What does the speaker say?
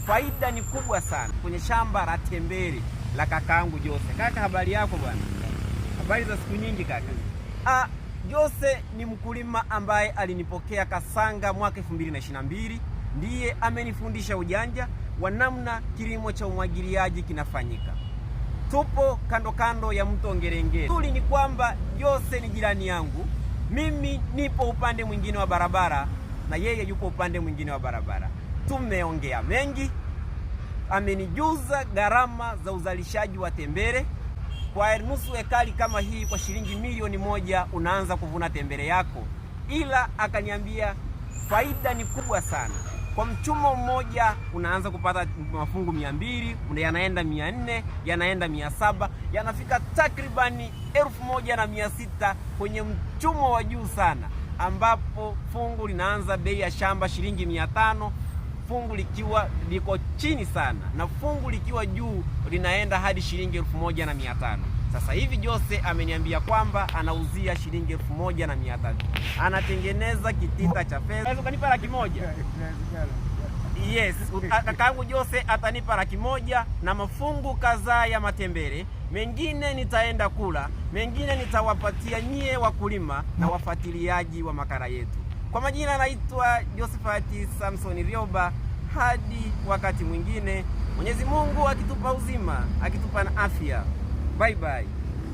faida ni kubwa sana kwenye shamba la tembele la kakaangu Jose. Kaka, habari yako bwana? Habari za siku nyingi kaka. Jose ni mkulima ambaye alinipokea Kasanga mwaka 2022. Ndiye amenifundisha ujanja wa namna kilimo cha umwagiliaji kinafanyika. Tupo kando kando ya mto Ngerengere. Tuli ni kwamba Jose ni jirani yangu. Mimi nipo upande mwingine wa barabara na yeye yupo upande mwingine wa barabara. Tumeongea mengi. Amenijuza gharama za uzalishaji wa tembele. Kwa nusu ekari kama hii, kwa shilingi milioni 1 unaanza kuvuna tembele yako. Ila akaniambia faida ni kubwa sana. Kwa mchumo mmoja unaanza kupata mafungu 200, yanaenda 400, yanaenda 700, yanafika takribani 1600 kwenye mchumo wa juu sana, ambapo fungu linaanza bei ya shamba shilingi 500, fungu likiwa liko chini sana, na fungu likiwa juu linaenda hadi shilingi 1500. Sasa hivi Jose ameniambia kwamba anauzia shilingi 1300. Anatengeneza kitita cha fedha. Unaweza kunipa 100,000? Yes, kakaangu Jose atanipa 100,000 na mafungu kadhaa ya matembele. Mengine nitaenda kula, mengine nitawapatia nyie wakulima na wafuatiliaji wa makala yetu. Kwa majina naitwa Josephat Samson Rioba. Hadi wakati mwingine, Mwenyezi Mungu akitupa uzima, akitupa na afya. Bye bye.